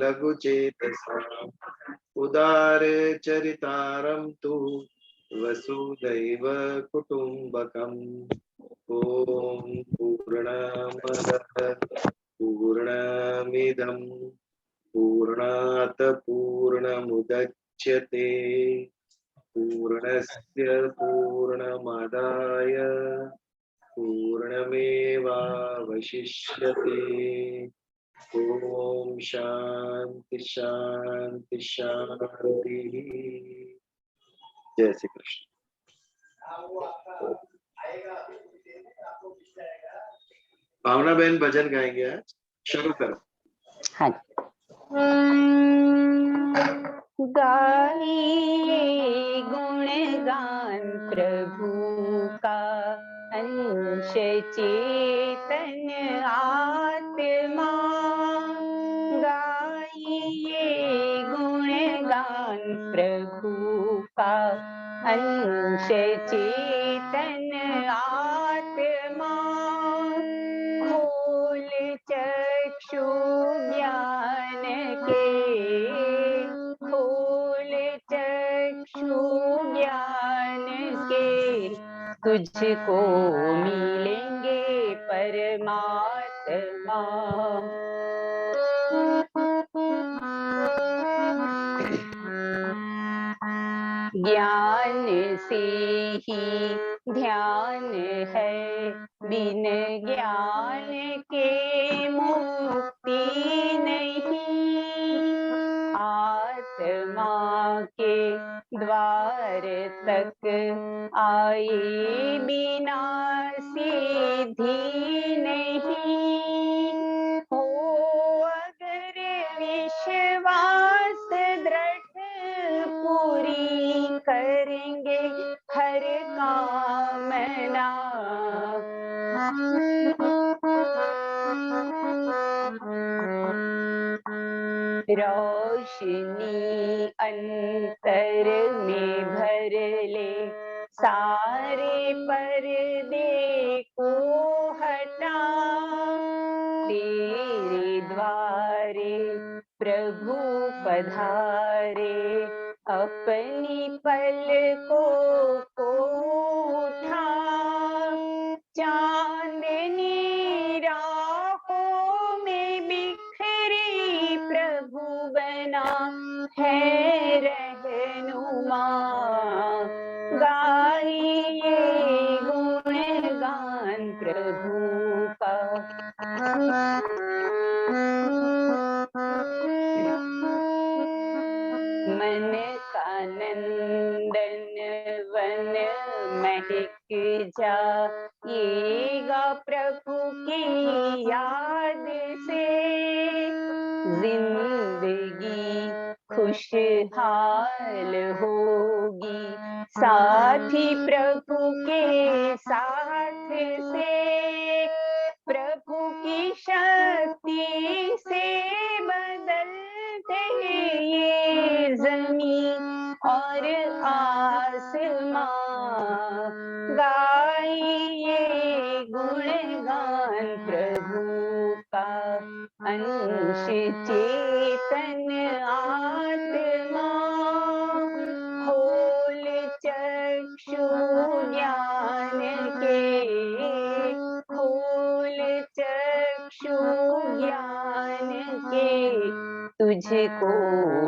लघुचेतसाम् उदारचरितारं तु वसुदैव कुटुम्बकम्। ॐ पूर्णमदः पूर्णमिदं पूर्णात् पूर्णमुदच्यते पूर्णस्य पूर्णमादाय पूर्णमेवावशिष्यते। ओम शांति शांति शांति। जय श्री कृष्ण। भावना बहन भजन गाएंगे आज, शुरू करो। हाँ, गाइए गुणगान प्रभु का, अंश चेतन आत्मा। गाइए गुणगान प्रभु का, अंश चेतन आत्मा। खोल चक्षु ज्ञान के, खोल चक्षु ज्ञान के, तुझको मिलेंगे परमात्मा। ज्ञान से ही ध्यान है, बिन ज्ञान के मुक्ति नहीं। आत्मा के द्वार तक आए बिना सीधी नहीं। हो अगर विश्वास दृढ़, पूरी करेंगे हर कामना। रोशनी अंतर में भर ले, सारे पर्दे को हटा। तेरे द्वारे प्रभु पधारे, अपनी पलकों को उठा। चांदनी राहों में बिखरी प्रभु बना है रहनुमा। गाइए गुणगान प्रभु का। मन का नंदन वन महक जाएगा प्रभु की याद से। जिंदगी खुशहाल होगी साथी प्रभु के साथ से। प्रभु की शक्ति से बदलते ये जमीन और आसमां। गाइए गुणगान प्रभु का, अंश चेतन आत्मा। खोल चक्षु ज्ञान के, खोल चक्षु ज्ञान के, तुझको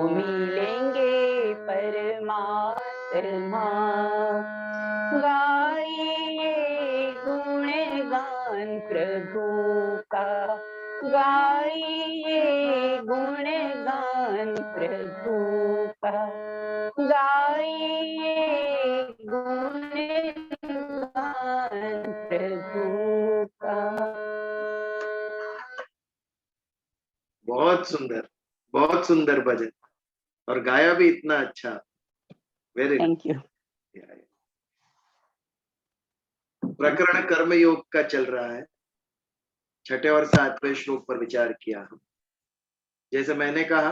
मिलेंगे परमात्मा। गाइए गुणगान प्रभु का, गाइए गुणगान प्रभु का, गाइए गुणगान प्रभु का। बहुत सुंदर भजन, और गाया भी इतना अच्छा। Very thank you. प्रकरण कर्म योग का चल रहा है। 6ठे और 7वें श्लोक पर विचार किया हम। जैसे मैंने कहा,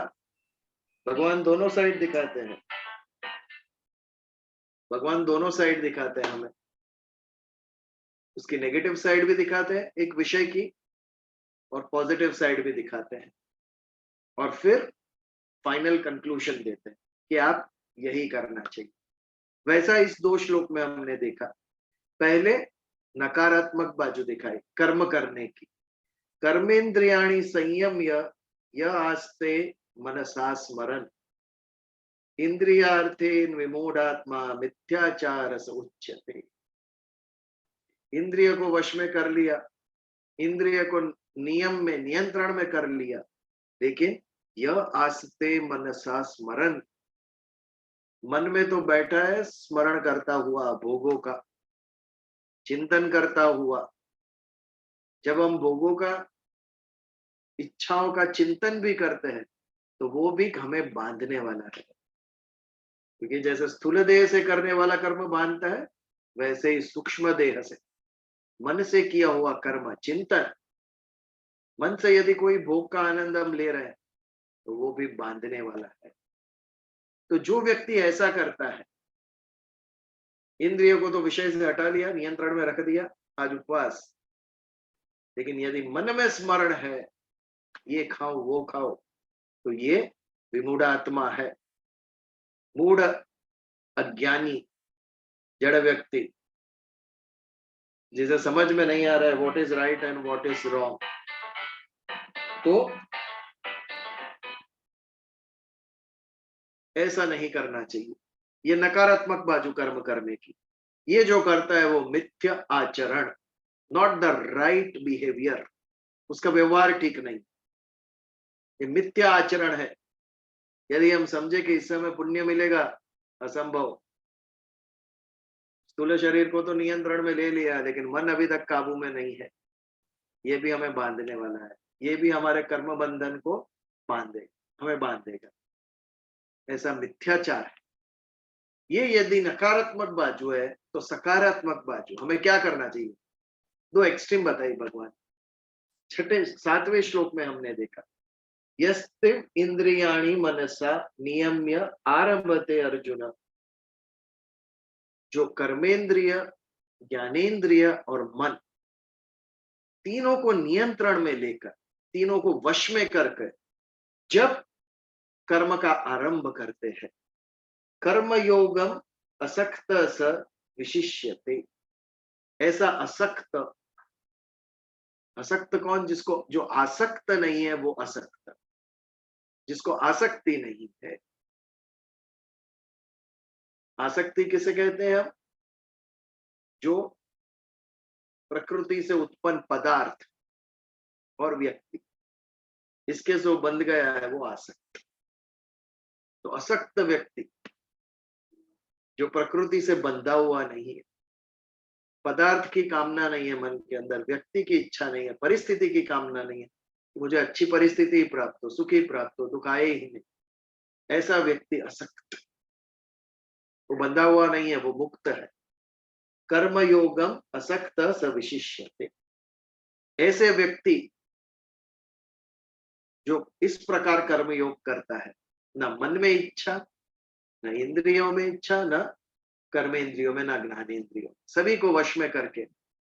भगवान दोनों साइड दिखाते हैं। भगवान दोनों साइड दिखाते हैं हमें। उसकी नेगेटिव साइड भी दिखाते हैं एक विषय की, और पॉजिटिव साइड भी दिखाते हैं। और फिर फाइनल कंक्लूजन देते हैं कि आप यही करना चाहिए। वैसा इस 2 श्लोक में हमने देखा। पहले नकारात्मक बाजू दिखाई कर्म करने की। कर्मेंद्रियाणि संयम्य य आस्ते मनसा स्मरन् इंद्रियार्थेन विमूढ़ात्मा मिथ्याचार स उच्यते। इंद्रिय को वश में कर लिया, इंद्रिय को नियम में नियंत्रण में कर लिया, लेकिन यह आस्ते मनसा स्मरण, मन में तो बैठा है स्मरण करता हुआ, भोगों का चिंतन करता हुआ। जब हम भोगों का, इच्छाओं का चिंतन भी करते हैं तो वो भी हमें बांधने वाला है, क्योंकि जैसे स्थूल देह से करने वाला कर्म बांधता है, वैसे ही सूक्ष्म देह से मन से किया हुआ कर्म चिंतन, मन से यदि कोई भोग का आनंद हम ले रहे हैं तो वो भी बांधने वाला है। तो जो व्यक्ति ऐसा करता है, इंद्रियों को तो विषय से हटा लिया, नियंत्रण में रख दिया, आज उपवास, लेकिन यदि मन में स्मरण है ये खाओ वो खाओ, तो ये विमूढ़ आत्मा है, मूढ़ अज्ञानी जड़ व्यक्ति, जिसे समझ में नहीं आ रहा है what is right and what is wrong. तो ऐसा नहीं करना चाहिए। ये नकारात्मक बाजू कर्म करने की। ये जो करता है वो मिथ्या आचरण, नॉट द राइट बिहेवियर, उसका व्यवहार ठीक नहीं, ये मिथ्या आचरण है। यदि हम समझे कि इस समय पुण्य मिलेगा, असंभव। स्थूल शरीर को तो नियंत्रण में ले लिया, लेकिन मन अभी तक काबू में नहीं है, ये भी हमें बांधने वाला है, ये भी हमारे कर्म बंधन को बांधेगा, हमें बांधेगा। ऐसा मिथ्याचार है। ये यदि नकारात्मक बाजू है, तो सकारात्मक बाजू हमें क्या करना चाहिए? 2 एक्सट्रीम बताई भगवान। 7वें श्लोक में हमने देखा, यस्तिव इंद्रियाणि मनसा नियम्य आरभते अर्जुन, जो कर्मेंद्रिय, ज्ञानेन्द्रिय और मन तीनों को नियंत्रण में लेकर, तीनों को वश में करके जब कर्म का आरंभ करते हैं, कर्म योगम असक्त स विशिष्यते। ऐसा असक्त, असक्त कौन? जिसको, जो आसक्त नहीं है वो असक्त, जिसको आसक्ति नहीं है। आसक्ति किसे कहते हैं हम? जो प्रकृति से उत्पन्न पदार्थ और व्यक्ति, इसके जो बंध गया है वो आसक्त। तो असक्त व्यक्ति जो प्रकृति से बंधा हुआ नहीं है, पदार्थ की कामना नहीं है मन के अंदर, व्यक्ति की इच्छा नहीं है, परिस्थिति की कामना नहीं है, मुझे अच्छी परिस्थिति प्राप्त हो, सुखी प्राप्त हो, दुख आए ही नहीं, ऐसा व्यक्ति असक्त, वो बंधा हुआ नहीं है, वो मुक्त है। कर्म योगम असक्त स विशिष्यते। ऐसे व्यक्ति जो इस प्रकार कर्म योग करता है, न मन में इच्छा, न इंद्रियों में इच्छा, न कर्मेंद्रियों में, न ज्ञानेन्द्रियों, सभी को वश में करके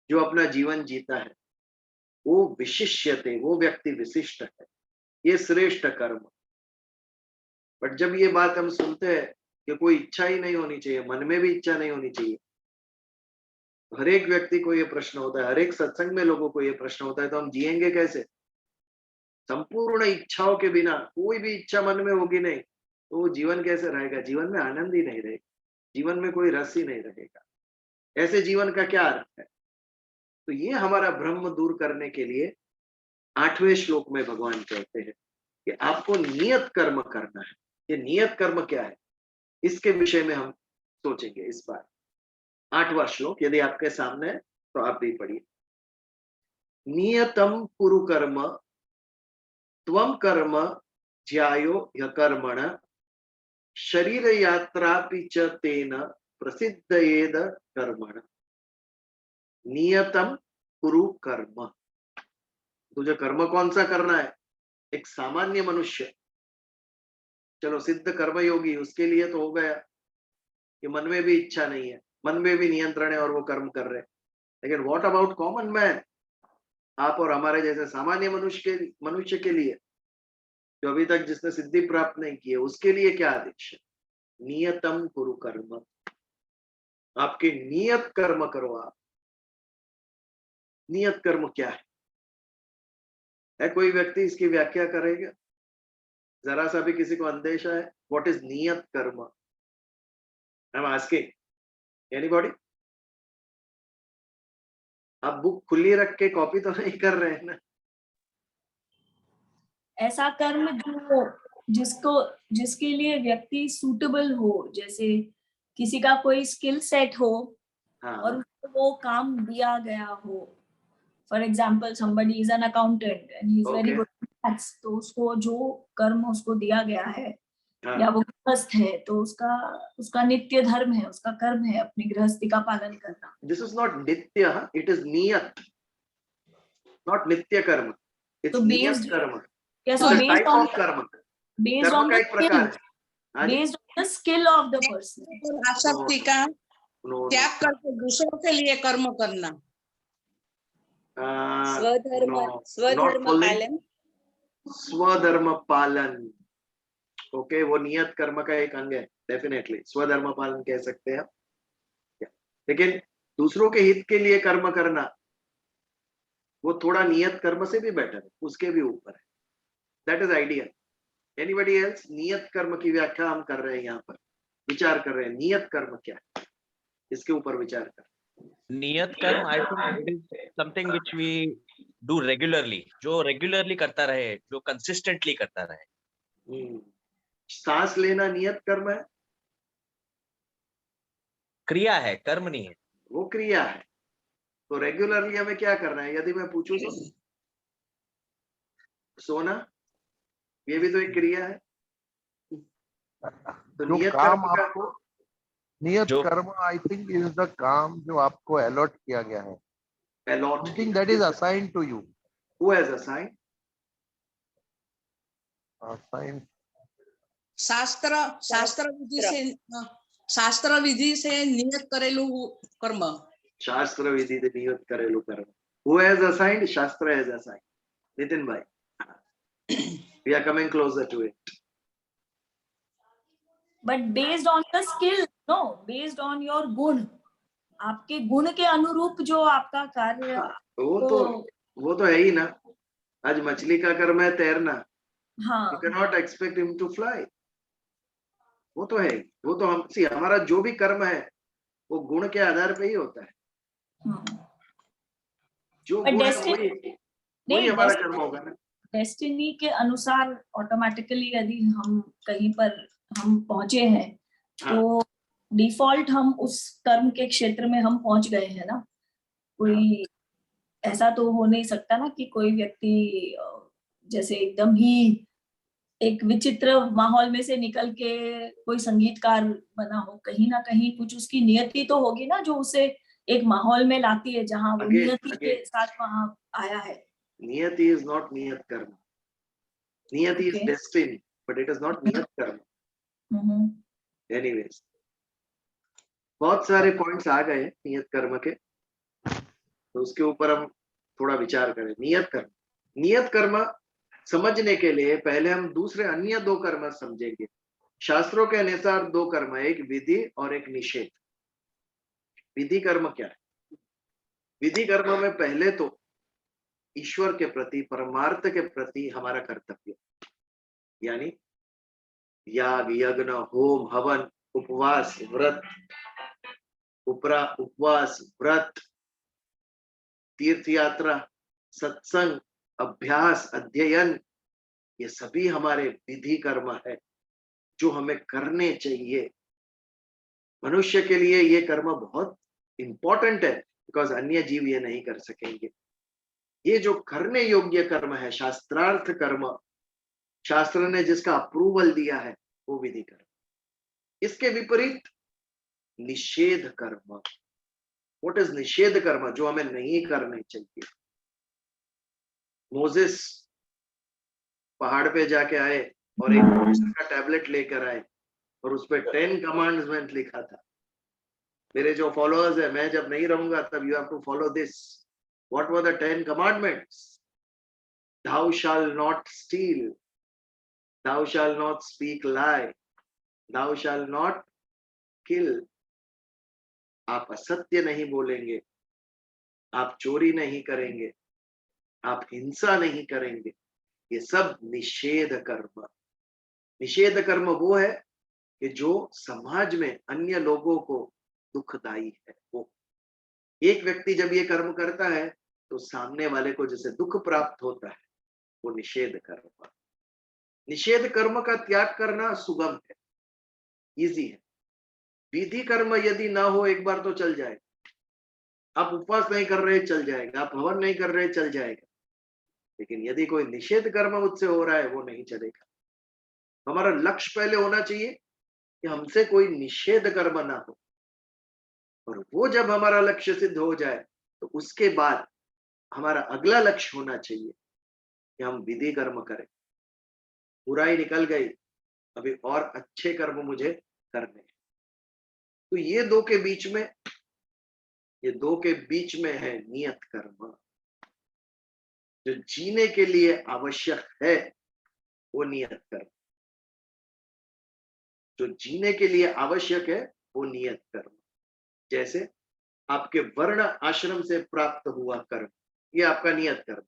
जो अपना जीवन जीता है, वो विशिष्यते, वो व्यक्ति विशिष्ट है, ये श्रेष्ठ कर्म। बट जब ये बात हम सुनते हैं कि कोई इच्छा ही नहीं होनी चाहिए, मन में भी इच्छा नहीं होनी चाहिए, हर एक व्यक्ति को ये प्रश्न होता है, हर एक सत्संग में लोगों को ये प्रश्न होता है, तो हम जिएंगे कैसे? संपूर्ण इच्छाओं के बिना, कोई भी इच्छा मन में होगी नहीं, तो वो जीवन कैसे रहेगा? जीवन में आनंद ही नहीं रहेगा, जीवन में कोई रस ही नहीं रहेगा। ऐसे जीवन का क्या अर्थ है? तो ये हमारा भ्रम दूर करने के लिए 8वें श्लोक में भगवान कहते हैं कि आपको नियत कर्म करना है। ये नियत कर्म क्या है, इसके विषय में हम सोचेंगे इस बार। 8वां श्लोक यदि आपके सामने है तो आप भी पढ़िए। नियतम कुरु कर्म त्वम कर्म ज्यायो ह्यकर्मण शरीर यात्रा च तेन प्रसिद्धयेद कर्मण। नियतम कुरु कर्म, तुझे कर्म कौन सा करना है? एक सामान्य मनुष्य, चलो सिद्ध कर्मयोगी, उसके लिए तो हो गया कि मन में भी इच्छा नहीं है, मन में भी नियंत्रण है और वो कर्म कर रहे हैं। लेकिन व्हाट अबाउट कॉमन मैन, आप और हमारे जैसे सामान्य मनुष्य के लिए? जो अभी तक जिसने सिद्धि प्राप्त नहीं की है उसके लिए क्या आदेश है? नियतम कुरु कर्म, आपके नियत कर्म करो आप। नियत कर्म क्या है कोई व्यक्ति इसकी व्याख्या करेगा? जरा सा भी किसी को अंदेशा है व्हाट इज नियत कर्म? I am asking anybody? आप बुक खुली रख के कॉपी तो नहीं कर रहे हैं ना? ऐसा कर्म जो जिसके लिए व्यक्ति सूटेबल हो, जैसे किसी का कोई स्किल सेट हो हाँ और उसको वो काम दिया गया हो। For example somebody is an accountant and he is very Okay. Good at maths, तो उसको जो कर्म उसको दिया गया है हाँ या वो गृहस्थ है तो उसका नित्य धर्म है, उसका कर्म है अपनी गृहस्थी का पालन करना। दिस इज नॉट नित्य, इट इज नियत, नॉट नित्य कर्म, इट्स तो नियत based कर्म, yes, it's so a based type on of कर्म। based कर्म on का the एक प्रकार skill, है। हाँ जी। based on the skill of the person। आसक्ति का नो त्याग करके दूसरों के लिए कर्म करना, स्वधर्म स्वधर्म पालन। स्वधर्म पालन, ओके, वो नियत कर्म का एक अंग है, डेफिनेटली स्वधर्म पालन कह सकते हैं आप। लेकिन दूसरों के हित के लिए कर्म करना वो थोड़ा नियत कर्म से भी बेटर है, उसके भी ऊपर है। That is idea. Anybody else? नियत कर्म की व्याख्या हम कर रहे हैं, यहाँ पर विचार कर रहे हैं नियत कर्म क्या है, इसके ऊपर विचार कर। नियत कर्म I think it is something which we do regularly, जो रेगुलरली करता रहे, जो कंसिस्टेंटली करता रहे। सांस लेना नियत कर्म है, क्रिया है, कर्म नहीं है। वो क्रिया है। तो रेगुलरली हमें क्या करना है? यदि मैं पूछूं तो सोना, ये भी तो एक क्रिया है। तो जो नियत काम कर्म का आपको नियत जो- कर्म आई थिंक इज द काम जो आपको अलॉट किया गया है, allot, something that is assigned to you. Who has assigned? Assigned शास्त्र विधि से नियत करेलू कर्म। शास्त्र विधि से नियत करेलू कर्म। Who has assigned? शास्त्र हैज असाइन्ड। नितिन भाई, we are coming closer to it. But based on the skill, no, based on your गुण, आपके गुण के अनुरूप जो आपका कार्य। वो तो है ही ना। आज मछली का कर्म है तैरना, हाँ, you cannot expect him to fly. वो तो है, वो तो हम हमारा जो भी कर्म है वो गुण के आधार पे ही होता है। जो But गुण है destiny- वही हमारा कर्म होगा ना। डेस्टिनी के अनुसार ऑटोमेटिकली यदि हम कहीं पर हम पहुंचे हैं तो डिफॉल्ट हम उस कर्म के क्षेत्र में हम पहुंच गए हैं ना। कोई ऐसा तो हो नहीं सकता ना कि कोई व्यक्ति जैसे एकदम ही एक विचित्र माहौल में से निकल के कोई संगीतकार बना हो। कहीं ना कहीं कुछ उसकी नियति तो होगी ना जो उसे एक माहौल में लाती है जहां वो नियति के साथ वहां आया है। नियति is not niyat karma. Niyati is destiny, but it is not niyat karma. Anyways, बहुत सारे पॉइंट्स आ गए नियत कर्म के, तो उसके ऊपर हम थोड़ा विचार करें। नियत कर्म समझने के लिए पहले हम दूसरे अन्य दो कर्म समझेंगे। शास्त्रों के अनुसार दो कर्म, एक विधि और एक निषेध। विधि कर्म क्या है? विधि कर्म में पहले तो ईश्वर के प्रति, परमार्थ के प्रति हमारा कर्तव्य, यानी याग, यज्ञ, होम, हवन, उपवास, व्रत, उपवास, व्रत, तीर्थ यात्रा, सत्संग, अभ्यास, अध्ययन, ये सभी हमारे विधि कर्म है जो हमें करने चाहिए। मनुष्य के लिए ये कर्म बहुत इंपॉर्टेंट है, बिकॉज अन्य जीव ये नहीं कर सकेंगे। ये जो करने योग्य कर्म है, शास्त्रार्थ कर्म, शास्त्र ने जिसका अप्रूवल दिया है, वो विधि कर्म। इसके विपरीत निषेध कर्म। व्हाट इज निषेध कर्म? जो हमें नहीं करने चाहिए। मोसेस पहाड़ पे जाके आए और एक मोसेस का टैबलेट लेकर आए और उस पर 10 कमांडमेंट लिखा था। मेरे जो फॉलोअर्स है, मैं जब नहीं रहूंगा तब you have to follow this. What were the 10 commandments? Thou shalt not steal. thou shall not speak lie, thou shall not kill, आप असत्य नहीं बोलेंगे, आप चोरी नहीं करेंगे, आप हिंसा नहीं करेंगे, ये सब निषेध कर्म। निषेध कर्म वो है कि जो समाज में अन्य लोगों को दुखदाई है। वो एक व्यक्ति जब ये कर्म करता है तो सामने वाले को जैसे दुख प्राप्त होता है, वो निषेध कर्म। निषेध कर्म का त्याग करना सुगम है, इजी है। विधि कर्म यदि ना हो एक बार तो चल जाएगा, आप उपवास नहीं कर रहे चल जाएगा, आप हवन नहीं कर रहे चल जाएगा, लेकिन यदि कोई निषेध कर्म मुझसे हो रहा है वो नहीं चलेगा। हमारा लक्ष्य पहले होना चाहिए कि हमसे कोई निषेध कर्म ना हो, और वो जब हमारा लक्ष्य सिद्ध हो जाए तो उसके बाद हमारा अगला लक्ष्य होना चाहिए कि हम विधि कर्म करें। बुराई निकल गई, अभी और अच्छे कर्म मुझे करने हैं। तो ये दो के बीच में है नियत कर्म। जो जीने के लिए आवश्यक है वो नियत कर्म, जो जीने के लिए आवश्यक है वो नियत कर्म। जैसे आपके वर्ण आश्रम से प्राप्त हुआ कर्म, ये आपका नियत कर्म,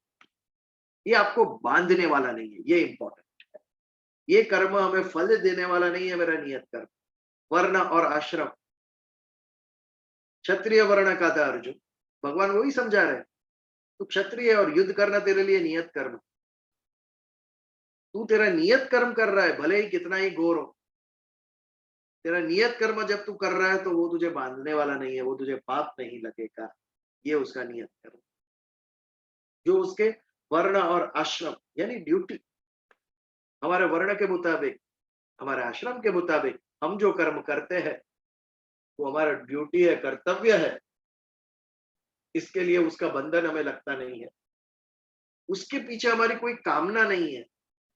ये आपको बांधने वाला नहीं है, ये इंपॉर्टेंट है। ये कर्म हमें फल देने वाला नहीं है, मेरा नियत कर्म। वर्ण और आश्रम, क्षत्रिय वर्ण का था अर्जुन, भगवान वही समझा रहे, तू क्षत्रिय और युद्ध करना तेरे लिए नियत कर्म। तू तेरा नियत कर्म कर रहा है, भले ही कितना ही घोर हो, तेरा नियत कर्म जब तू कर रहा है तो वो तुझे बांधने वाला नहीं है, वो तुझे पाप नहीं लगेगा, ये उसका नियत कर्म। जो उसके वर्ण और आश्रम यानी ड्यूटी, हमारे वर्ण के मुताबिक, हमारे आश्रम के मुताबिक हम जो कर्म करते हैं वो हमारा ड्यूटी है, कर्तव्य है, इसके लिए उसका बंधन हमें लगता नहीं है, उसके पीछे हमारी कोई कामना नहीं है,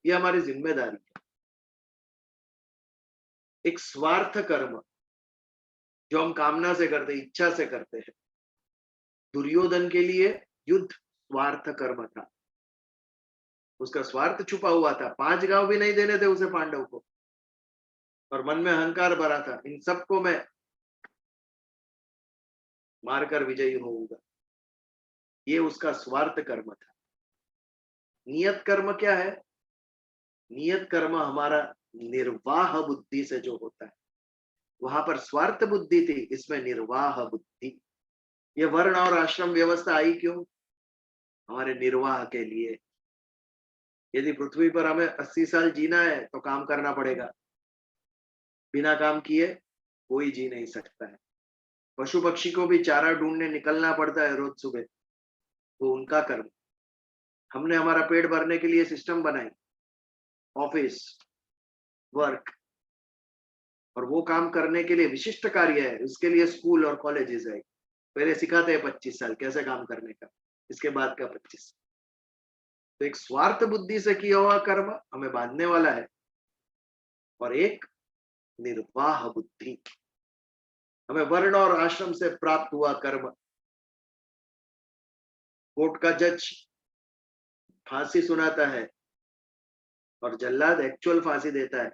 ये हमारी जिम्मेदारी है। एक स्वार्थ कर्म जो हम कामना से करते, इच्छा से करते हैं। दुर्योधन के लिए युद्ध स्वार्थ कर्म था, उसका स्वार्थ छुपा हुआ था, 5 गांव भी नहीं देने थे उसे पांडव को, और मन में अहंकार भरा था, इन सबको मैं मारकर विजयी होऊंगा, ये उसका स्वार्थ कर्म था। नियत कर्म क्या है? नियत कर्म हमारा निर्वाह बुद्धि से जो होता है, वहां पर स्वार्थ बुद्धि थी, इसमें निर्वाह बुद्धि। ये वर्ण और आश्रम व्यवस्था आई क्यों? हमारे निर्वाह के लिए। यदि पृथ्वी पर हमें 80 साल जीना है तो काम करना पड़ेगा, बिना काम किए कोई जी नहीं सकता है। पशु पक्षी को भी चारा ढूंढने निकलना पड़ता है रोज सुबह, वो उनका कर्म। हमने हमारा पेट भरने के लिए सिस्टम बनाई, ऑफिस वर्क, और वो काम करने के लिए विशिष्ट कार्य है, उसके लिए स्कूल और कॉलेजेस है। पहले सिखाते हैं 25 साल कैसे काम करने का, इसके बाद का 25। तो एक स्वार्थ बुद्धि से किया हुआ कर्म हमें बांधने वाला है, और एक निर्वाह बुद्धि, हमें वर्ण और आश्रम से प्राप्त हुआ कर्म। कोर्ट का जज फांसी सुनाता है और जल्लाद एक्चुअल फांसी देता है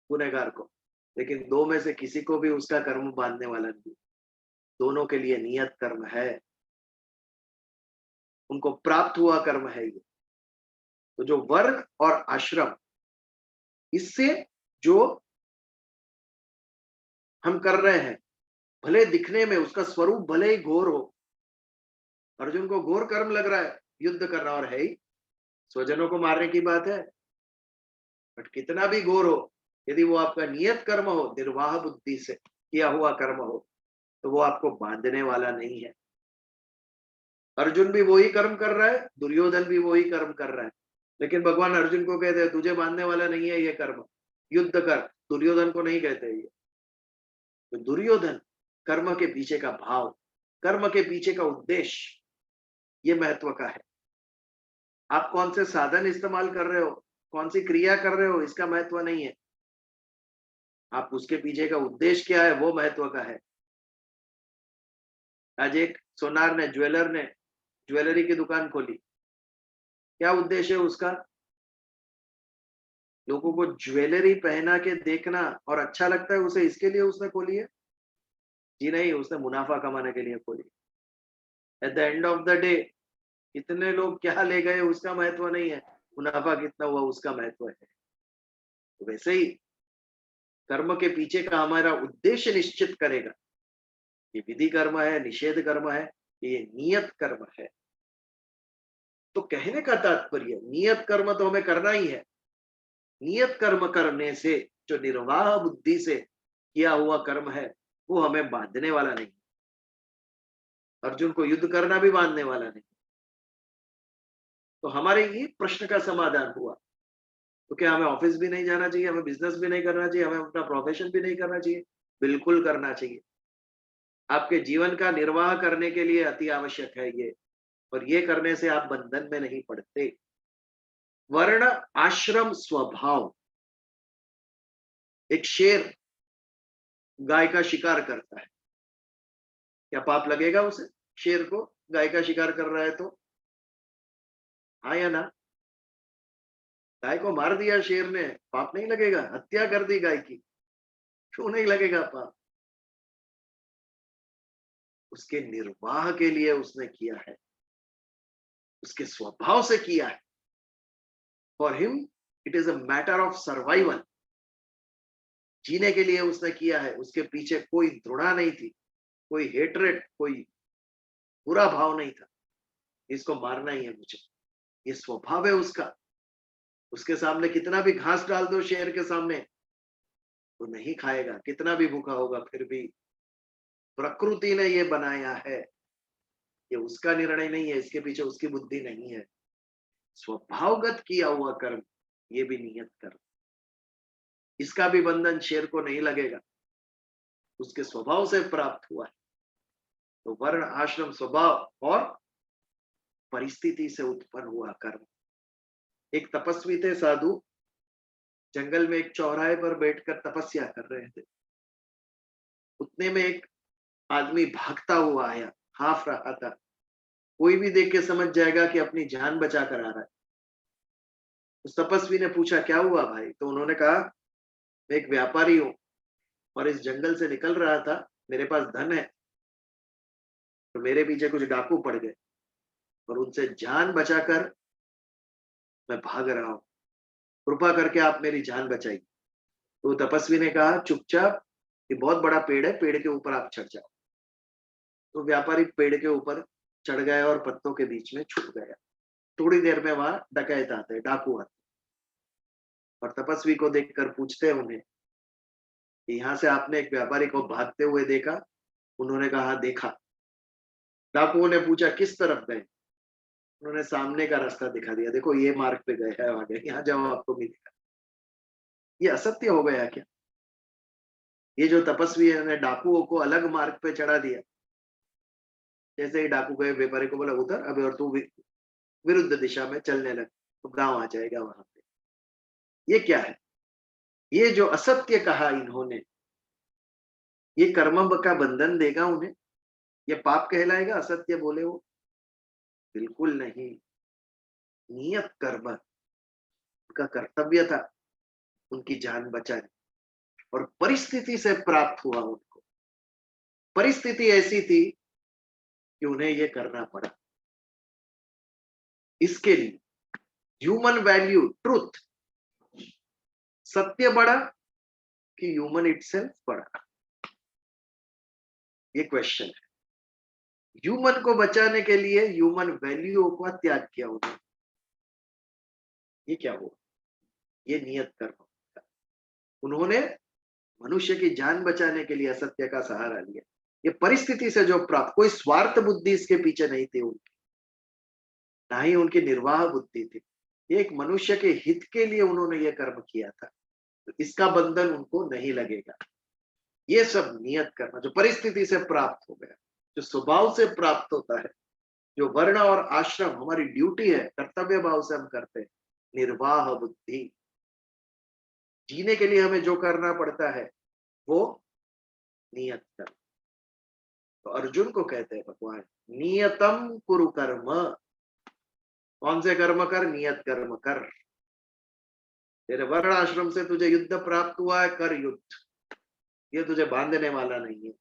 गुनहगार को, लेकिन दो में से किसी को भी उसका कर्म बांधने वाला नहीं, दोनों के लिए नियत कर्म है, उनको प्राप्त हुआ कर्म है ये। तो जो वर्ण और आश्रम, इससे जो हम कर रहे हैं, भले दिखने में उसका स्वरूप भले ही घोर हो, अर्जुन को घोर कर्म लग रहा है युद्ध करना, और है ही, स्वजनों को मारने की बात है, बट कितना भी घोर हो, यदि वो आपका नियत कर्म हो, निर्वाह बुद्धि से किया हुआ कर्म हो, तो वो आपको बांधने वाला नहीं है। अर्जुन भी वही कर्म कर रहा है, दुर्योधन भी वही कर्म कर रहा है, लेकिन भगवान अर्जुन को कहते हैं तुझे बांधने वाला नहीं है ये कर्म, युद्ध कर। दुर्योधन को नहीं कहते ये। तो दुर्योधन, कर्म के पीछे का भाव, कर्म के पीछे का उद्देश्य, ये महत्व का है। आप कौन से साधन इस्तेमाल कर रहे हो, कौन सी क्रिया कर रहे हो, इसका महत्व नहीं है, आप उसके पीछे का उद्देश्य क्या है वो महत्व का है। आज एक सोनार ने, ज्वेलर ने ज्वेलरी की दुकान खोली, क्या उद्देश्य है उसका? लोगों को ज्वेलरी पहना के देखना और अच्छा लगता है उसे, इसके लिए उसने खोली है? जी नहीं, उसने मुनाफा कमाने के लिए खोली। At the end of the day कितने लोग क्या ले गए उसका महत्व नहीं है, मुनाफा कितना हुआ उसका महत्व है। तो वैसे ही कर्म के पीछे का हमारा उद्देश्य निश्चित करेगा, ये विधि कर्म है, निषेध कर्म है, ये नियत कर्म है। तो कहने का तात्पर्य नियत कर्म तो हमें करना ही है। नियत कर्म करने से जो निर्वाह बुद्धि से किया हुआ कर्म है वो हमें बांधने वाला नहीं। अर्जुन को युद्ध करना भी बांधने वाला नहीं। तो हमारे ये प्रश्न का समाधान हुआ। तो क्या हमें ऑफिस भी नहीं जाना चाहिए, हमें बिजनेस भी नहीं करना चाहिए, हमें अपना प्रोफेशन भी नहीं करना चाहिए? बिल्कुल करना चाहिए। आपके जीवन का निर्वाह करने के लिए अति आवश्यक है ये, और ये करने से आप बंधन में नहीं पड़ते। वर्ण आश्रम स्वभाव। एक शेर गाय का शिकार करता है, क्या पाप लगेगा उसे? शेर को गाय का शिकार कर रहा है तो? हाँ या ना? गाय को मार दिया शेर ने, पाप नहीं लगेगा? हत्या कर दी गाय की, क्यों नहीं लगेगा पाप? उसके निर्वाह के लिए उसने किया है, उसके स्वभाव से किया है। For him it is a matter of survival. जीने के लिए उसने किया है, उसके पीछे कोई घृणा नहीं थी, कोई हेट्रेड, कोई बुरा भाव नहीं था, इसको मारना ही है मुझे, ये स्वभाव है उसका। उसके सामने कितना भी घास डाल दो शेर के सामने, वो नहीं खाएगा, कितना भी भूखा होगा फिर भी। प्रकृति ने ये बनाया है, ये उसका निर्णय नहीं है, इसके पीछे उसकी बुद्धि नहीं है। स्वभावगत किया हुआ कर्म, ये भी नियत कर्म, इसका भी बंधन शेर को नहीं लगेगा, उसके स्वभाव से प्राप्त हुआ है। तो वर्ण आश्रम स्वभाव और परिस्थिति से उत्पन्न हुआ कर्म। एक तपस्वी थे साधु, जंगल में एक चौराहे पर बैठकर तपस्या कर रहे थे। उतने में एक आदमी भागता हुआ आया, हाफ रहा था, कोई भी देख के समझ जाएगा कि अपनी जान बचा कर आ रहा है। उस तपस्वी ने पूछा क्या हुआ भाई? तो उन्होंने कहा मैं एक व्यापारी हूं और इस जंगल से निकल रहा था, मेरे पास धन है, तो मेरे पीछे कुछ डाकू पड़ गए और उनसे जान बचाकर मैं भाग रहा हूं, कृपा करके आप मेरी जान बचाइए। तो तपस्वी ने कहा चुपचाप, ये बहुत बड़ा पेड़ है, पेड़ के ऊपर आप चढ़ जाओ। तो व्यापारी पेड़ के ऊपर चढ़ गया और पत्तों के बीच में छुप गया। थोड़ी देर में वहां डकैत आते, डाकू आते, और तपस्वी को देखकर पूछते हैं उन्हें कि यहाँ से आपने एक व्यापारी को भागते हुए देखा? उन्होंने कहा देखा। डाकुओं ने पूछा किस तरफ गए? उन्होंने सामने का रास्ता दिखा दिया, देखो ये मार्ग पे गए हैं, आगे यहाँ जाओ आपको मिलेगा। ये असत्य हो गया क्या? ये जो तपस्वी ने डाकुओं को अलग मार्ग पे चढ़ा दिया। जैसे ही डाकू गए, व्यापारी को बोला उतर अभी और तू विरुद्ध दिशा में चलने लग, तो गांव आ जाएगा वहां पे। ये क्या है? ये जो असत्य कहा इन्होंने, ये कर्म का बंधन देगा उन्हें? ये पाप कहलाएगा असत्य बोले वो? बिल्कुल नहीं। नियत कर्म, उनका कर्तव्य था उनकी जान बचाने, और परिस्थिति से प्राप्त हुआ उनको। परिस्थिति ऐसी थी कि उन्हें ये करना पड़ा। इसके लिए ह्यूमन वैल्यू, ट्रुथ, सत्य बड़ा कि ह्यूमन इटसेल्फ बड़ा? ये क्वेश्चन है। ह्यूमन को बचाने के लिए ह्यूमन वैल्यू का त्याग किया उन्होंने, ये क्या हुआ? ये नियत कर्म। उन्होंने मनुष्य की जान बचाने के लिए असत्य का सहारा लिया। ये परिस्थिति से जो प्राप्त, कोई स्वार्थ बुद्धि इसके पीछे नहीं थी उनकी, ना ही उनकी निर्वाह बुद्धि थी। ये एक मनुष्य के हित के लिए उन्होंने ये कर्म किया था, तो इसका बंधन उनको नहीं लगेगा। ये सब नियत कर्म जो परिस्थिति से प्राप्त हो गया, जो स्वभाव से प्राप्त होता है, जो वर्ण और आश्रम हमारी ड्यूटी है, कर्तव्य भाव से हम करते हैं, निर्वाह बुद्धि, जीने के लिए हमें जो करना पड़ता है वो नियत कर्म। तो अर्जुन को कहते हैं भगवान नियतम कुरु कर्म। कौन से कर्म कर? नियत कर्म कर। तेरे वर्ण आश्रम से तुझे युद्ध प्राप्त हुआ है, कर युद्ध, ये तुझे बांधने वाला नहीं है।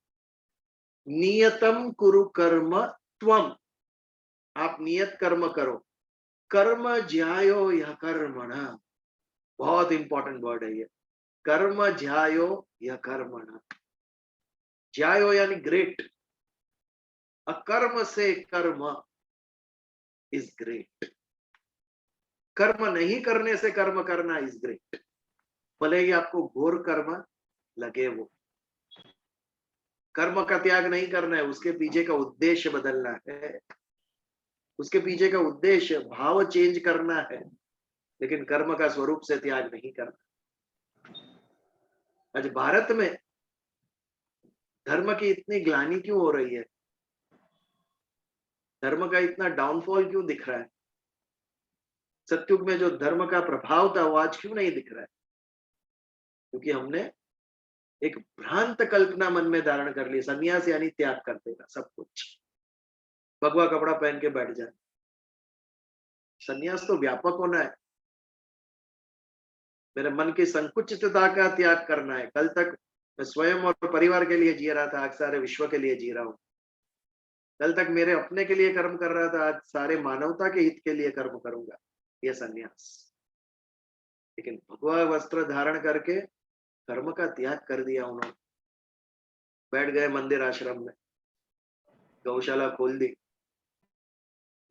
नियतम कुरु कर्म त्वम, आप नियत कर्म करो। कर्म ज्यायो यह कर्मण, बहुत इंपॉर्टेंट वर्ड है ये, कर्म ज्यायो यह कर्मण। ज्यायो यानी ग्रेट, अकर्म से कर्म इज ग्रेट, कर्म नहीं करने से कर्म करना इज ग्रेट। भले ही आपको घोर कर्म लगे, वो कर्म का त्याग नहीं करना है, उसके पीछे का उद्देश्य बदलना है, उसके पीछे का उद्देश्य भाव चेंज करना है, लेकिन कर्म का स्वरूप से त्याग नहीं करना। आज भारत में धर्म की इतनी ग्लानि क्यों हो रही है, धर्म का इतना डाउनफॉल क्यों दिख रहा है? सत्युग में जो धर्म का प्रभाव था वो आज क्यों नहीं दिख रहा है? क्योंकि हमने एक भ्रांत कल्पना मन में धारण कर ली, संन्यास यानी त्याग कर देना सब कुछ, भगवा कपड़ा पहन के बैठ जाए। संन्यास तो व्यापक होना है, मेरे मन की संकुचितता का त्याग करना है। कल तक मैं स्वयं और परिवार के लिए जी रहा था, आज सारे विश्व के लिए जी रहा हूं। कल तक मेरे अपने के लिए कर्म कर रहा था, आज सारे मानवता के हित के लिए कर्म करूंगा, यह संन्यास। लेकिन भगवा वस्त्र धारण करके कर्म का त्याग कर दिया उन्होंने, बैठ गए मंदिर आश्रम में, गौशाला खोल दी।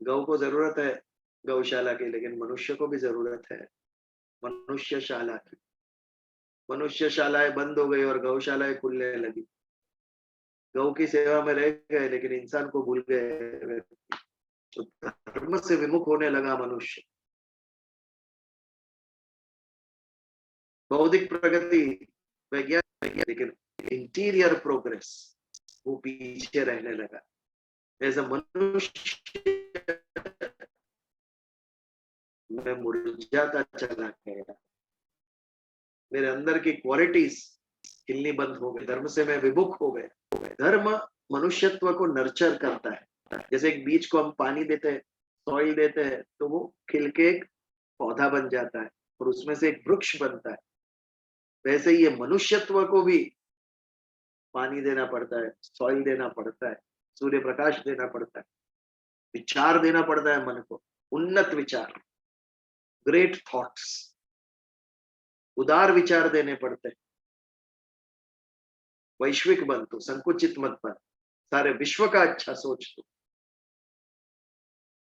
गौ को जरूरत है गौशाला की, लेकिन मनुष्य को भी जरूरत है मनुष्यशाला की। मनुष्यशालाएं बंद हो गई और गौशालाएं खुलने लगी। गौ की सेवा में रह गए, लेकिन इंसान को भूल गए, तो धर्म से विमुख होने लगा मनुष्य। बौद्धिक प्रगति, वैज्ञानिक, लेकिन इंटीरियर प्रोग्रेस वो पीछे रहने लगा। ऐसा मनुष्य मैं मुरझाता चला गया, मेरे अंदर की क्वालिटीज खिलनी बंद हो गई, धर्म से मैं विमुख हो गया। धर्म मनुष्यत्व को नर्चर करता है। जैसे एक बीज को हम पानी देते हैं, सॉइल देते हैं, तो वो खिल के एक पौधा बन जाता है और उसमें से एक वृक्ष बनता है। वैसे ही ये मनुष्यत्व को भी पानी देना पड़ता है, सॉइल देना पड़ता है, सूर्य प्रकाश देना पड़ता है, विचार देना पड़ता है मन को, उन्नत विचार, ग्रेट थॉट्स, उदार विचार देने पड़ते हैं। वैश्विक बन तो, संकुचित मत बन, सारे विश्व का अच्छा सोच तो।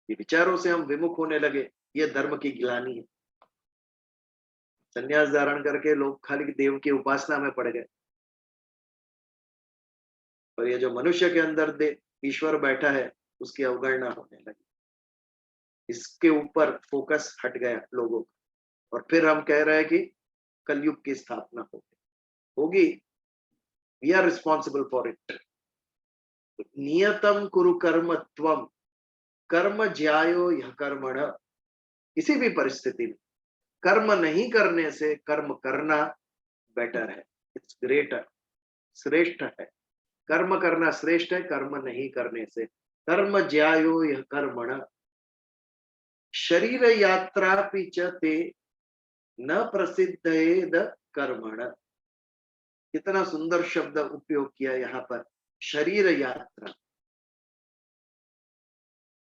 ये विचारों से हम विमुख होने लगे, ये धर्म की गिलानी है। संन्यास धारण करके लोग खाली देव की उपासना में पड़ गए, और ये जो मनुष्य के अंदर ईश्वर बैठा है उसकी अवगणना होने लगी। इसके ऊपर फोकस हट गया लोगों का, और फिर हम कह रहे हैं कि कलयुग की स्थापना होगी। We are responsible for it. नियतम कुरु कर्म त्वम, कर्म ज्यायो यह कर्मण। किसी भी परिस्थिति में कर्म नहीं करने से कर्म करना बेटर है, इट्स ग्रेटर, श्रेष्ठ है। कर्म करना श्रेष्ठ है कर्म नहीं करने से। कर्म ज्यायो यह कर्मण, शरीर यात्रा पिचते न प्रसिद्धेद कर्मण। कितना सुंदर शब्द उपयोग किया यहाँ पर, शरीर यात्रा।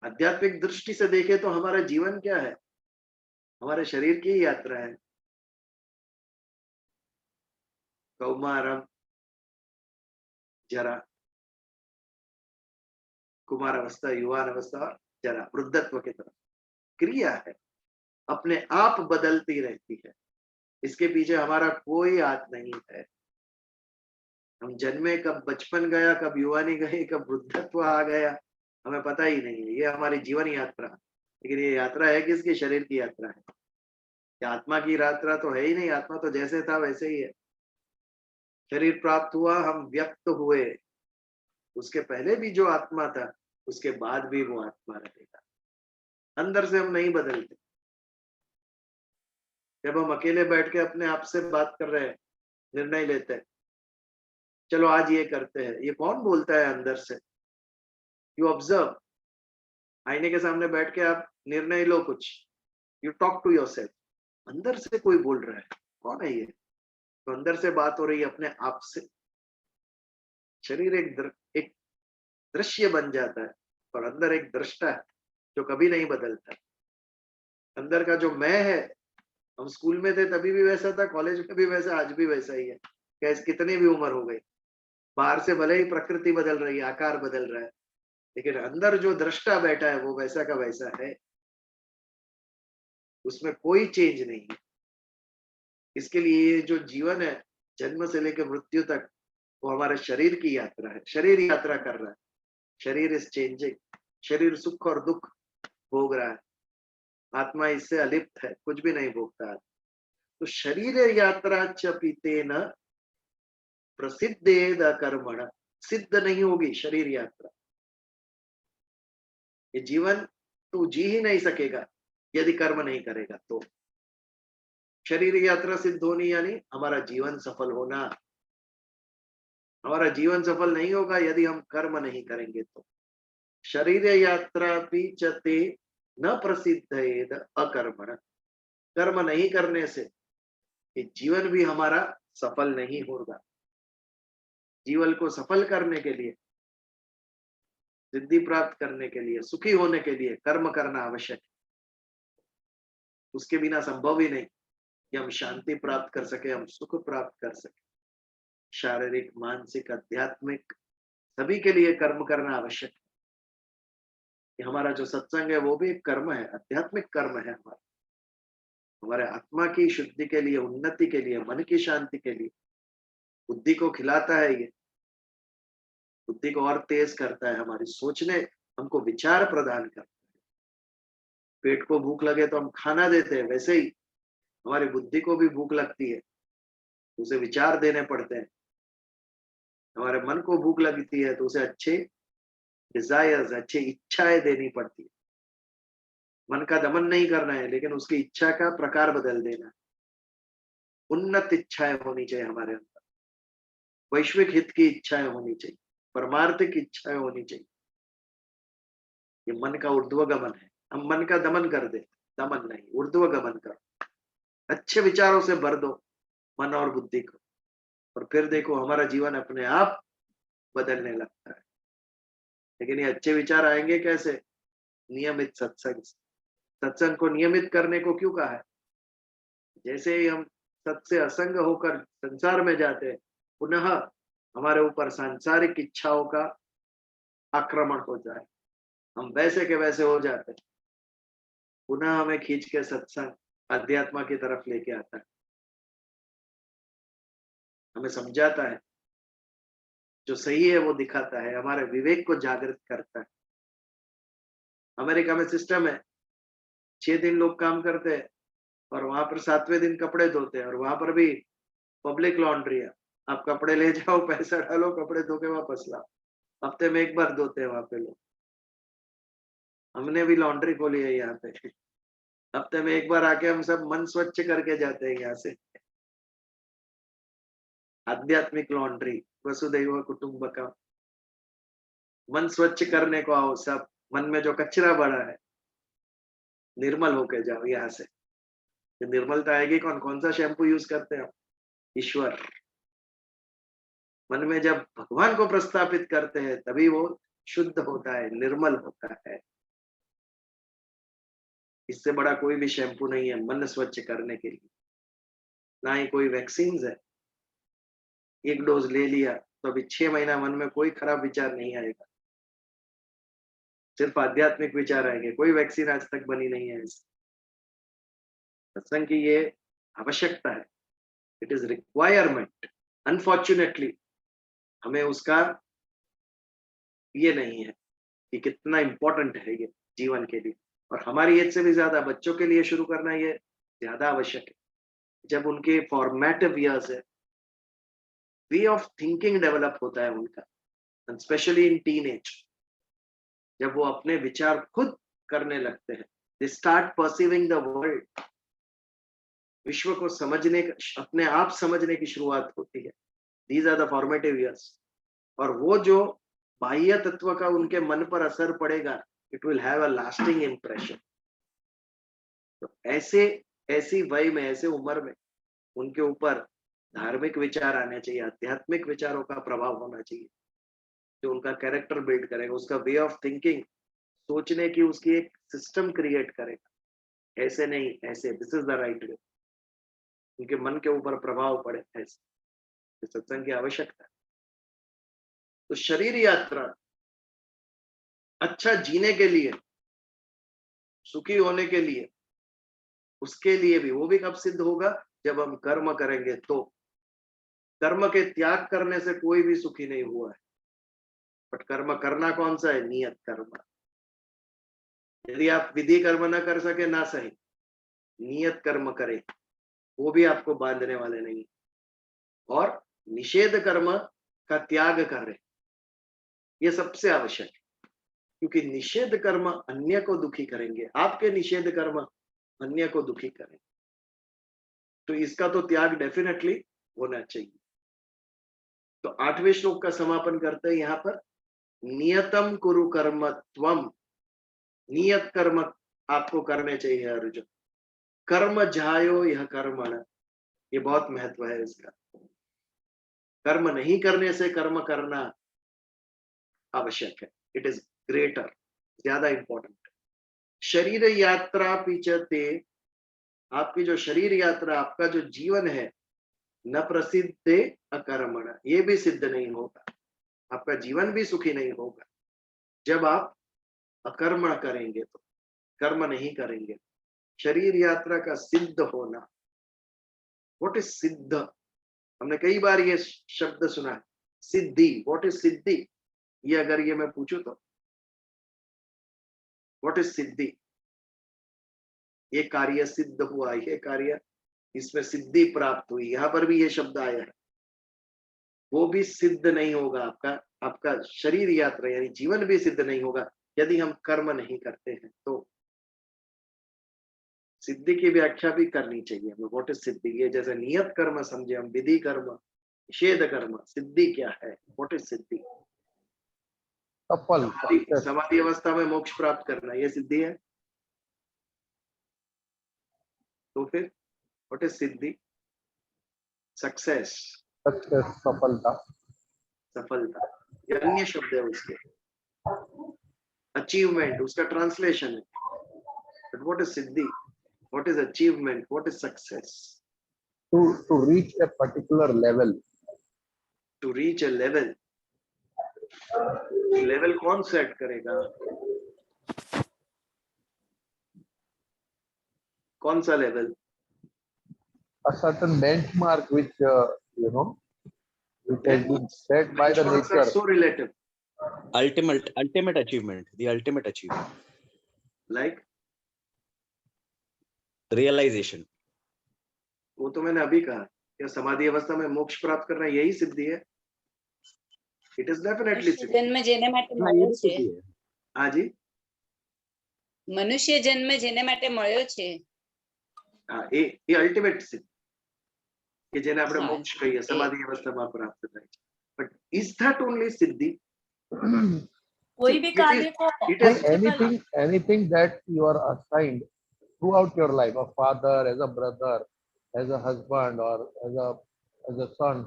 आध्यात्मिक दृष्टि से देखें तो हमारा जीवन क्या है, हमारे शरीर की यात्रा है। कौमारम, जरा, कुमार अवस्था, युवान अवस्था, जरा, वृद्धत्व की तरफ क्रिया है, अपने आप बदलती रहती है। इसके पीछे हमारा कोई हाथ नहीं है। हम जन्मे, कब बचपन गया, कब युवानी गई, कब वृद्धत्व आ गया, हमें पता ही नहीं है। ये हमारी जीवन यात्रा, लेकिन ये यात्रा है किसकी? शरीर की यात्रा है। ये आत्मा की यात्रा तो है ही नहीं। आत्मा तो जैसे था वैसे ही है। शरीर प्राप्त हुआ, हम व्यक्त हुए, उसके पहले भी जो आत्मा था उसके बाद भी वो आत्मा रहेगा। अंदर से हम नहीं बदलते। जब हम अकेले बैठ के अपने आप से बात कर रहे हैं, निर्णय लेते हैं, चलो आज ये करते हैं, ये कौन बोलता है अंदर से? You observe. आईने के सामने बैठ के आप निर्णय लो कुछ, यू टॉक टू योरसेल्फ। अंदर से कोई बोल रहा है, कौन है ये? तो अंदर से बात हो रही है अपने आप से। शरीर एक दृश्य बन जाता है और अंदर एक दृष्टा है जो कभी नहीं बदलता। अंदर का जो मैं है, हम स्कूल में थे तभी भी वैसा था, कॉलेज में भी वैसा, आज भी वैसा ही है। कैसे कितनी भी उम्र हो गई, बाहर से भले ही प्रकृति बदल रही है, आकार बदल रहा है, लेकिन अंदर जो दृष्टा बैठा है वो वैसा का वैसा है, उसमें कोई चेंज नहीं है। इसके लिए ये जो जीवन है, जन्म से लेकर मृत्यु तक, वो हमारे शरीर की यात्रा है। शरीर यात्रा कर रहा है, शरीर इज चेंजिंग, शरीर सुख और दुख भोग रहा है, आत्मा इससे अलिप्त है, कुछ भी नहीं भोगता। तो शरीर यात्रा च पीतेन प्रसिद्धेद कर्मण, सिद्ध नहीं होगी शरीर यात्रा। ये जीवन तू जी ही नहीं सकेगा यदि कर्म नहीं करेगा। तो शरीर यात्रा सिद्ध होनी यानी हमारा जीवन सफल होना। हमारा जीवन सफल नहीं होगा यदि हम कर्म नहीं करेंगे। तो शरीर यात्रा पीचते न प्रसिद्धेद अकर्मण, कर्म नहीं करने से ये जीवन भी हमारा सफल नहीं होगा। जीवन को सफल करने के लिए, सिद्धि प्राप्त करने के लिए, सुखी होने के लिए कर्म करना आवश्यक है। उसके बिना संभव ही नहीं कि हम शांति प्राप्त कर सके, हम सुख प्राप्त कर सके। शारीरिक, मानसिक, आध्यात्मिक सभी के लिए कर्म करना आवश्यक है। कि हमारा जो सत्संग है वो भी एक कर्म है, आध्यात्मिक कर्म है। हमारे आत्मा की शुद्धि के लिए, उन्नति के लिए, मन की शांति के लिए, बुद्धि को खिलाता है ये, बुद्धि को और तेज करता है, हमारी सोचने, हमको विचार प्रदान करता है। पेट को भूख लगे तो हम खाना देते हैं, वैसे ही हमारी बुद्धि को भी भूख लगती है, उसे विचार देने पड़ते हैं। हमारे मन को भूख लगती है तो उसे अच्छे डिजायर्स, अच्छी इच्छाएं देनी पड़ती है। मन का दमन नहीं करना है, लेकिन उसकी इच्छा का प्रकार बदल देना। उन्नत इच्छाएं होनी चाहिए हमारे अंदर, वैश्विक हित की इच्छाएं होनी चाहिए, परमार्थिक इच्छाएं होनी चाहिए। ये मन का ऊर्ध्वगमन है। हम मन का दमन कर दे, दमन नहीं, ऊर्ध्वगमन कर। अच्छे विचारों से भर दो मन और बुद्धि को, और फिर देखो हमारा जीवन अपने आप बदलने लगता है। लेकिन ये अच्छे विचार आएंगे कैसे? नियमित सत्संग। सत्संग को नियमित करने को क्यों कहा है? जैसे ही हम सत से असंग होकर संसार में जाते हैं, पुनः हमारे ऊपर सांसारिक इच्छाओं का आक्रमण हो जाए, हम वैसे के वैसे हो जाते हैं, पुनः हमें खींच के सत्संग अध्यात्म की तरफ लेके आता है, हमें समझाता है, जो सही है वो दिखाता है, हमारे विवेक को जागृत करता है। अमेरिका में सिस्टम है, 6 दिन लोग काम करते हैं और वहां पर 7वें दिन कपड़े धोते हैं, और वहां पर भी पब्लिक लॉन्ड्री है। आप कपड़े ले जाओ, पैसा डालो, कपड़े धो के वापस लाओ। हफ्ते में 1 बार धोते हैं वहां पे लोग। हमने भी लॉन्ड्री खोली है यहाँ पे, हफ्ते में 1 बार आके हम सब मन स्वच्छ करके जाते हैं यहाँ से। आध्यात्मिक लॉन्ड्री, वसुदैव कुटुंबकम। मन स्वच्छ करने को आओ सब, मन में जो कचरा बड़ा है निर्मल होके जाओ यहाँ से। निर्मलता आएगी कौन? कौन सा शैम्पू यूज करते हैं? ईश्वर। मन में जब भगवान को प्रस्थापित करते हैं तभी वो शुद्ध होता है, निर्मल होता है। इससे बड़ा कोई भी शैम्पू नहीं है मन स्वच्छ करने के लिए, ना ही कोई वैक्सीन है। 1 डोज ले लिया तो अभी 6 महीना मन में कोई खराब विचार नहीं आएगा, सिर्फ आध्यात्मिक विचार आएंगे। कोई वैक्सीन आज तक बनी नहीं है। सत्संग की ये आवश्यकता है, इट इज रिक्वायरमेंट। अनफॉर्चुनेटली हमें उसका ये नहीं है कि कितना इंपॉर्टेंट है ये जीवन के लिए, और हमारी एज से भी ज्यादा बच्चों के लिए शुरू करना ये ज्यादा आवश्यक है। जब उनके फॉर्मेटिव ईयर्स है, वे ऑफ थिंकिंग डेवलप होता है उनका, स्पेशली इन टीनेज, जब वो अपने विचार खुद करने लगते हैं, they start perceiving the world, विश्व को समझने, अपने आप समझने की शुरुआत होती है। These are the formative years. और वो जो बाह्य तत्व का उनके मन पर असर पड़ेगा, it will have a lasting impression. तो ऐसे ऐसी वय में, ऐसे उम्र में उनके ऊपर धार्मिक विचार आने चाहिए, आध्यात्मिक विचारों का प्रभाव होना चाहिए, जो उनका कैरेक्टर बिल्ड करेगा, उसका वे ऑफ थिंकिंग, सोचने की उसकी एक सिस्टम क्रिएट करेगा। ऐसे नहीं, ऐसे, this is the right way, उनके मन के ऊपर प्रभाव पड़े, ऐसे सत्संग की आवश्यकता है। तो शरीर यात्रा अच्छा जीने के लिए, सुखी होने के लिए, उसके लिए भी, वो भी कब सिद्ध होगा? जब हम कर्म करेंगे। तो कर्म के त्याग करने से कोई भी सुखी नहीं हुआ है, बट कर्म करना कौन सा है? नियत कर्म। यदि आप विधि कर्म ना कर सके ना सही, नियत कर्म करें, वो भी आपको बांधने वाले नहीं। और निषेध कर्म का त्याग करें, ये सबसे आवश्यक है, क्योंकि निषेध कर्म अन्य को दुखी करेंगे, आपके निषेध कर्म अन्य को दुखी करेंगे। तो इसका तो त्याग डेफिनेटली होना चाहिए। तो 8वें श्लोक का समापन करते हैं यहाँ पर, नियतम कुरु कर्म त्वम, नियत कर्म आपको करने चाहिए अर्जुन। कर्म जायो यह कर्मण, ये बहुत महत्व है इसका। कर्म नहीं करने से कर्म करना आवश्यक है, इट इज ग्रेटर, ज्यादा इंपॉर्टेंट। शरीर यात्रा पिचते, आपकी जो शरीर यात्रा, आपका जो जीवन है, न प्रसिद्धे अकर्मण, ये भी सिद्ध नहीं होगा, आपका जीवन भी सुखी नहीं होगा जब आप अकर्मण करेंगे, तो कर्म नहीं करेंगे। शरीर यात्रा का सिद्ध होना, व्हाट इज सिद्ध? हमने कई बार ये शब्द सुना है, सिद्धि। व्हाट इज सिद्धि? ये अगर ये मैं पूछूं तो व्हाट इज सिद्धि? ये कार्य सिद्ध हुआ, ये कार्य, इसमें सिद्धि प्राप्त हुई, यहां पर भी ये शब्द आया है। वो भी सिद्ध नहीं होगा, आपका शरीर यात्रा यानी जीवन भी सिद्ध नहीं होगा यदि हम कर्म नहीं करते हैं। तो सिद्धि की व्याख्या भी करनी चाहिए हमें, व्हाट इज सिद्धि? ये जैसे नियत कर्म समझे हम, विधि कर्म, निषेध कर्म, सिद्धि क्या है? व्हाट इज सिद्धि? सफल, समाधि अवस्था में मोक्ष प्राप्त करना, ये सिद्धि है। तो फिर what is Siddhi? Success, success, सफलता। सफलता, ये अन्य शब्द है उसके। अचीवमेंट उसका ट्रांसलेशन है, but what is Siddhi? What is achievement? What is success? To reach a particular level. To reach a level. Level कौन सेट करेगा? कौन सा level? A certain benchmark which which has been set by the Benchmarks are nature. so relative. ultimate achievement, the ultimate achievement, Like? realization. वो तो मैंने अभी कहा, क्या समाधि अवस्था में मोक्ष प्राप्त करना यही सिद्धि है? It is definitely सिद्धि। જન્મ જેના માટે મળ્યો છે, हाँ जी, મનુષ્ય જન્મ જેના માટે મળ્યો છે, हाँ, ये अल्टीमेट सिद्धि कि જેને આપણે हाँ, મોક્ષ કહીએ, સમાધિ અવસ્થામાં પ્રાપ્ત થાય છે। But is that only सिद्धि? कोई भी कार्य को It is anything that you are assigned throughout your life, a father, as a brother, as a husband, or as a son,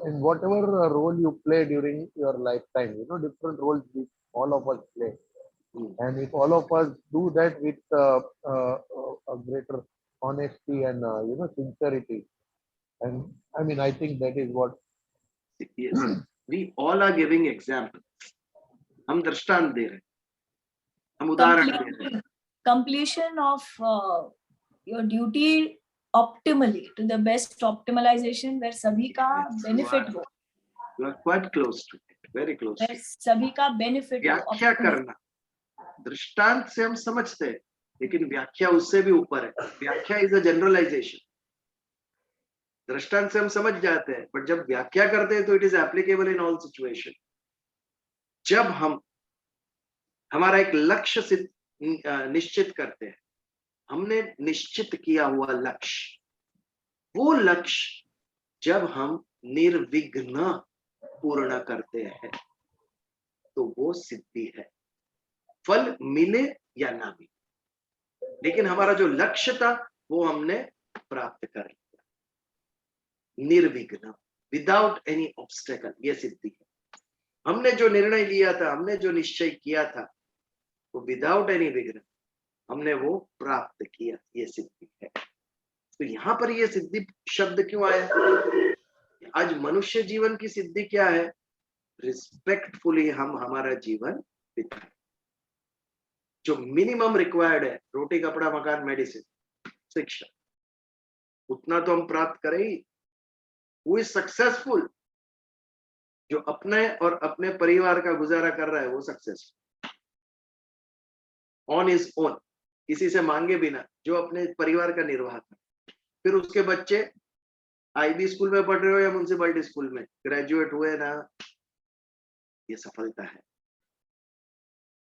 in whatever role you play during your lifetime, different roles which all of us play. And if all of us do that with a greater honesty and sincerity, and I mean, I think that is what. Yes, we all are giving examples. हम दृष्टांत दे रहे हैं, हम उदाहरण दे रहे हैं। completion of your duty optimally, to the best optimization, where सभी का benefit हो, You are quite close to it, very close to where it. सभी का benefit हो। व्याख्या करना, दृष्टांत से हम समझते हैं, लेकिन व्याख्या उससे भी ऊपर है। व्याख्या इज अ जनरलाइजेशन। दृष्टांत से हम समझ जाते हैं, बट जब व्याख्या करते हैं तो it is applicable in all situation. जब हम हमारा एक लक्ष्य निश्चित करते हैं, हमने निश्चित किया हुआ लक्ष्य, वो लक्ष्य जब हम निर्विघ्न पूर्ण करते हैं तो वो सिद्धि है। फल मिले या ना मिले, लेकिन हमारा जो लक्ष्य था वो हमने प्राप्त कर लिया। निर्विघ्न, विदाउट एनी ऑब्स्टेकल, ये सिद्धि है। हमने जो निर्णय लिया था, हमने जो निश्चय किया था, वो विदाउट एनी विघ्न हमने वो प्राप्त किया, ये सिद्धि है। तो यहाँ पर ये सिद्धि शब्द क्यों आया? आज मनुष्य जीवन की सिद्धि क्या है? रिस्पेक्टफुली हम हमारा जीवन बिताएं। जो मिनिमम रिक्वायर्ड है, रोटी कपड़ा मकान मेडिसिन शिक्षा, उतना तो हम प्राप्त करें ही। वो इज सक्सेसफुल, जो अपने और अपने परिवार का गुजारा कर रहा है वो सक्सेसफुल ऑन इज ओन, किसी से मांगे बिना, जो अपने परिवार का निर्वाह कर। फिर उसके बच्चे आईबी स्कूल में पढ़ रहे हो या म्युनिसिपलिटी स्कूल में ग्रेजुएट हुए ना, ये सफलता है।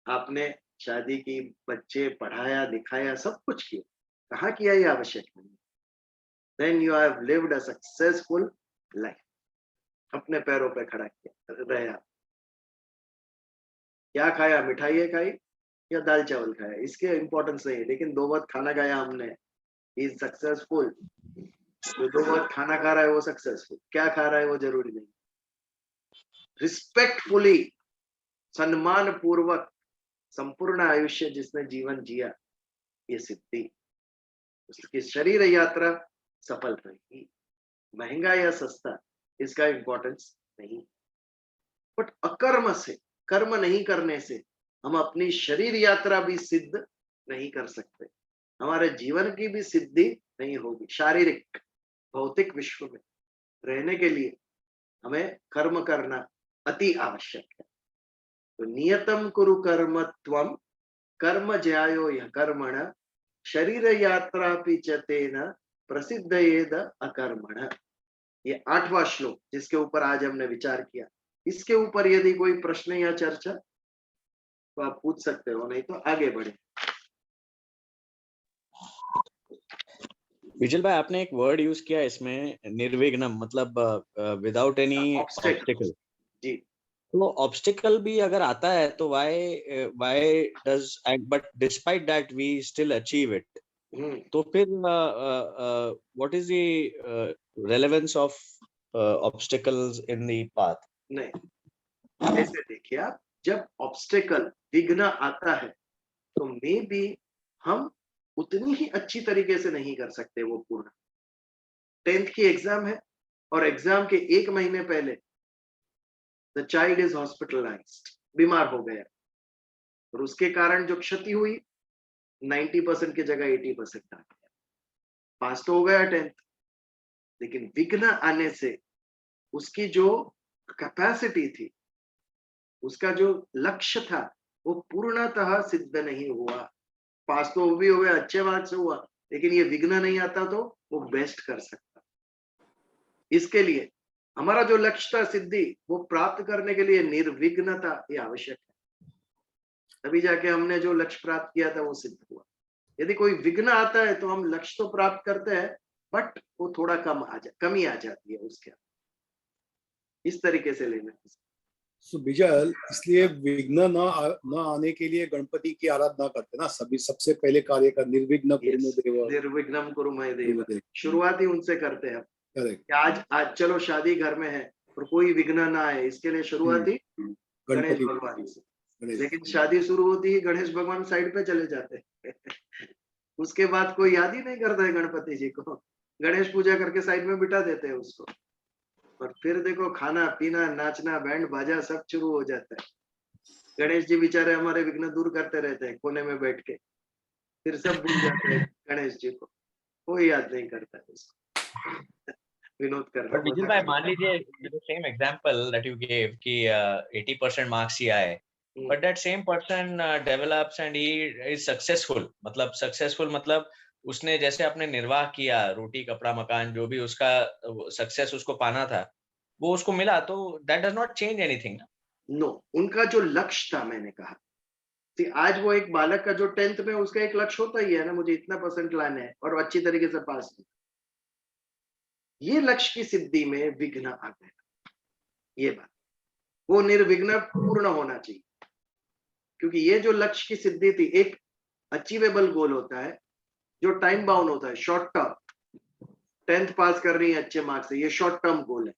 आपने शादी की, बच्चे पढ़ाया लिखाया, सब कुछ किया, कहाँ किया ये आवश्यक नहीं। Then you have lived a successful life, अपने पैरों पे खड़ा किया रहा। क्या खाया? मिठाई खाई या दाल चावल खाया, इसके इंपॉर्टेंस नहीं है, लेकिन 2 वक्त खाना खाया हमने, इज सक्सेसफुल। जो 2 वक्त खाना खा रहा है वो सक्सेसफुल, क्या खा रहा है वो जरूरी नहीं। रिस्पेक्टफुली, सम्मान पूर्वक संपूर्ण आयुष्य जिसने जीवन जिया, ये सिद्धि, उसकी शरीर यात्रा सफल रहेगी। महंगा या सस्ता, इसका इंपॉर्टेंस नहीं। बट अकर्म से, कर्म नहीं करने से हम अपनी शरीर यात्रा भी सिद्ध नहीं कर सकते, हमारे जीवन की भी सिद्धि नहीं होगी। शारीरिक भौतिक विश्व में रहने के लिए हमें कर्म करना अति आवश्यक है। तो नियतम कुरु कर्म त्वम कर्म ज्यायो यः कर्मण शरीर यात्रा पिचतेन प्रसिद्धयेद अकर्मण। ये 8वां श्लोक जिसके ऊपर आज हमने विचार किया, इसके ऊपर यदि कोई प्रश्न या चर्चा तो आप पूछ सकते हो, नहीं तो आगे बढ़े। विजल भाई, आपने एक वर्ड यूज किया इसमें, निर्विघ्नम, मतलब विदाउट एनी ऑब्स्टेकल। जी, तो ऑब्स्टिकल भी अगर आता है तो why does, but despite that we still achieve it, तो फिर what is the relevance of obstacles in the path? नहीं, ऐसे देखिए आप, जब ऑब्स्टेकल, विघ्न आता है तो मे बी हम उतनी ही अच्छी तरीके से नहीं कर सकते वो पूर्ण। 10th की एग्जाम है और एग्जाम के 1 महीने पहले द चाइल्ड इज हॉस्पिटलाइज्ड, बीमार हो गया, और उसके कारण जो क्षति हुई 90% की जगह 80% आ गया। पास तो हो गया 10th, लेकिन विघ्न आने से उसकी जो कैपेसिटी थी, उसका जो लक्ष्य था, वो पूर्णतः सिद्ध नहीं हुआ। पास तो भी हो गया, अच्छे मार्क से हुआ, लेकिन ये विघ्न नहीं आता तो वो बेस्ट कर सकता। इसके लिए हमारा जो लक्ष्य था सिद्धि, वो प्राप्त करने के लिए निर्विघ्नता ये आवश्यक है, तभी जाके हमने जो लक्ष्य प्राप्त किया था वो सिद्ध हुआ। यदि कोई विघ्न आता है तो हम लक्ष्य तो प्राप्त करते हैं, बट वो थोड़ा कमी आ जाती है उसके। इस तरीके से लेना। बिजल, इसलिए विघ्न न आने के लिए गणपति की आराधना करते ना, सभी सबसे पहले कार्य का निर्विघ्न कुरु देव, निर्विघ्नम कुरु मय देव, शुरुआत ही उनसे करते हैं। आज चलो शादी घर में है और कोई विघ्न ना आए, इसके लिए शुरुआत ही गणेश भगवान से। लेकिन शादी शुरू होती ही गणेश भगवान साइड पे चले जाते हैं उसके बाद कोई याद ही नहीं करता है गणपति जी को, गणेश पूजा करके साइड में बिठा देते हैं उसको, और फिर देखो खाना पीना नाचना बैंड बाजा सब शुरू हो जाता है। गणेश जी बेचारे हमारे विघ्न दूर करते रहते हैं कोने में बैठ के, फिर सब भूल जाते हैं गणेश जी को, कोई याद नहीं करता है उसको विनोद कर रहा है। विजल भाई, मान लीजिए same example that you give कि 80% मार्क्स ही आए, but that same person develops and he is successful, मतलब सक्सेसफुल मतलब उसने जैसे अपने निर्वाह किया, रोटी कपड़ा मकान जो भी उसका सक्सेस उसको पाना था वो उसको मिला, तो that does not change anything. No, उनका जो लक्ष्य था, मैंने कहा आज वो एक बालक का जो 10th में उसका एक लक्ष्य होता ही है ना, मुझे इतना % लाना है और अच्छी तरीके से पास होना। ये लक्ष्य की सिद्धि में विघ्न आ गया, ये बात, वो निर्विघ्न पूर्ण होना चाहिए, क्योंकि ये जो लक्ष्य की सिद्धि थी, एक अचीवेबल गोल होता है, जो टाइम बाउंड होता है, शॉर्ट टर्म, 10th पास करनी है अच्छे मार्क्स से, ये शॉर्ट टर्म गोल है,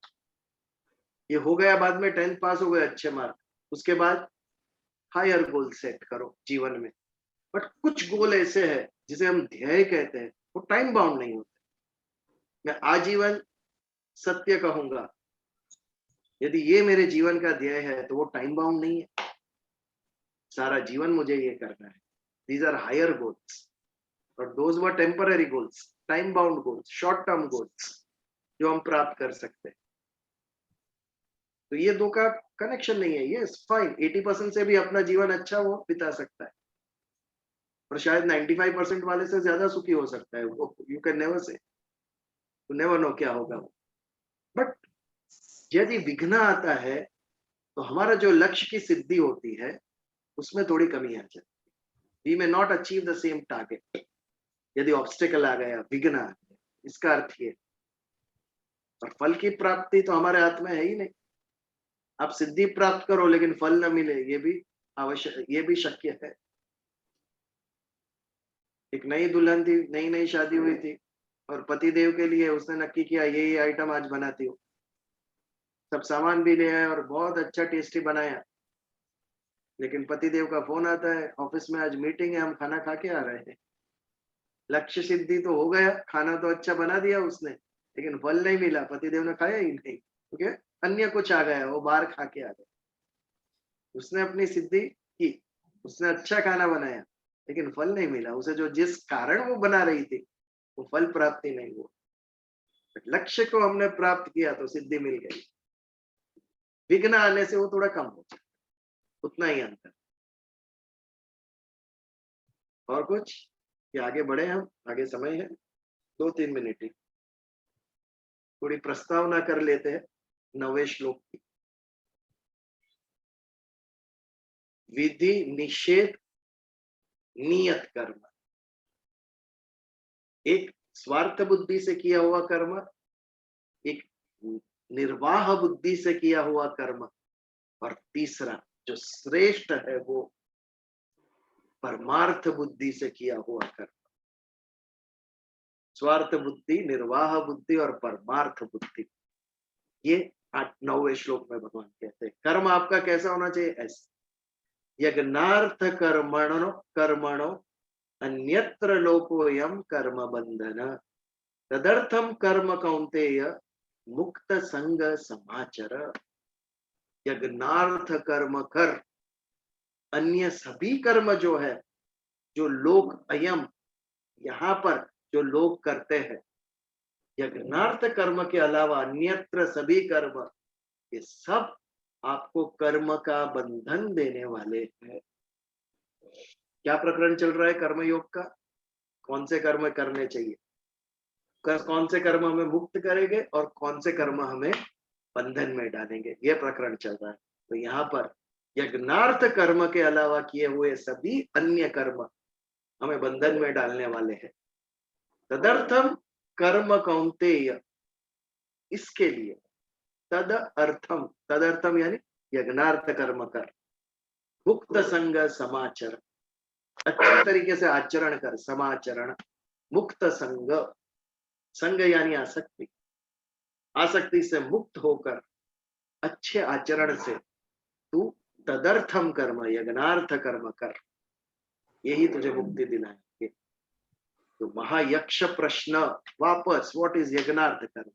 ये हो गया, बाद में 10th पास हो गए अच्छे मार्क, उसके बाद हायर गोल सेट करो जीवन में। बट कुछ गोल ऐसे है जिसे हम ध्येय कहते हैं, वो टाइम बाउंड नहीं होते। मैं आजीवन सत्य कहूंगा, यदि ये मेरे जीवन का ध्येय है तो वो टाइम बाउंड नहीं है, सारा जीवन मुझे ये करना है। दीज आर हायर गोल्स, और those were temporary goals, time bound goals, short term goals जो हम प्राप्त कर सकते हैं। तो ये दो का कनेक्शन नहीं है। ये फाइन, 80% से भी अपना जीवन अच्छा वो बिता सकता है, और शायद 95% वाले से ज्यादा सुखी हो सकता है वो। You can never say, you never know क्या होगा वो। बट यदि विघ्न आता है तो हमारा जो लक्ष्य की सिद्धि होती है उसमें थोड़ी कमी आ जाती है। We may not achieve the same target, यदि ऑब्स्टेकल आ गया, विघ्न आ गया, इसका अर्थ ये। और फल की प्राप्ति तो हमारे हाथ में है ही नहीं। आप सिद्धि प्राप्त करो लेकिन फल न मिले, ये भी आवश्यक, ये भी शक्य है। एक नई दुल्हन थी, नई नई शादी हुई थी, और पति देव के लिए उसने नक्की किया ये आइटम आज बनाती हूँ। सब सामान भी ले आए और बहुत अच्छा टेस्टी बनाया, लेकिन पति देव का फोन आता है, ऑफिस में आज मीटिंग है, हम खाना खा के आ रहे हैं। लक्ष्य सिद्धि तो हो गया, खाना तो अच्छा बना दिया उसने, लेकिन फल नहीं मिला, पति देव ने खाया ही नहीं, क्योंकि अन्य कुछ आ गया, वो बाहर खा के आ गया। उसने अपनी सिद्धि की, उसने अच्छा खाना बनाया, लेकिन फल नहीं मिला उसे, जो जिस कारण वो बना रही थी वो फल प्राप्ति नहीं हुआ। लक्ष्य को हमने प्राप्त किया तो सिद्धि मिल गई। विघ्न आने से वो थोड़ा कम हो जाता, उतना ही अंतर। और कुछ कि आगे बढ़े हम? आगे समय है 2-3 मिनट ही, थोड़ी प्रस्तावना कर लेते हैं 9वें श्लोक की। विधि निषेध नियत कर्म, एक स्वार्थ बुद्धि से किया हुआ कर्म, एक निर्वाह बुद्धि से किया हुआ कर्म, और तीसरा जो श्रेष्ठ है वो परमार्थ बुद्धि से किया हुआ कर्म। स्वार्थ बुद्धि, निर्वाह बुद्धि और परमार्थ बुद्धि, ये 9वें श्लोक में भगवान कहते हैं। कर्म आपका कैसा होना चाहिए? ऐसा, यज्ञार्थ कर्मणो अन्यत्र लोकोयम कर्म बंधन, तदर्थम कर्म कौन्तेय मुक्त संग समाचर। यज्ञार्थ कर्म कर, अन्य सभी कर्म जो है, जो लोग अयम यहाँ पर जो लोग करते हैं, यज्ञार्थ कर्म के अलावा अन्यत्र सभी कर्म, ये सब आपको कर्म का बंधन देने वाले हैं। क्या प्रकरण चल रहा है कर्मयोग का? कौन से कर्म करने चाहिए, कौन से कर्म हमें मुक्त करेंगे और कौन से कर्म हमें बंधन में डालेंगे, ये प्रकरण चल रहा है। तो यहाँ पर यज्ञार्थ कर्म के अलावा किए हुए सभी अन्य कर्म हमें बंधन में डालने वाले हैं। तदर्थम कर्म कौन्तेय, इसके लिए तदर्थम, तदर्थम यानी यज्ञार्थ कर्म कर, मुक्त संग समाचर, अच्छे तरीके से आचरण कर, समाचरण, मुक्त संग, संग यानी आसक्ति, आसक्ति से मुक्त होकर अच्छे आचरण से तू तदर्थम कर्म, यज्ञार्थ कर्म कर, यही तुझे मुक्ति दिलाएंगे। तो महायक्ष प्रश्न वापस, व्हाट इज यज्ञार्थ कर्म,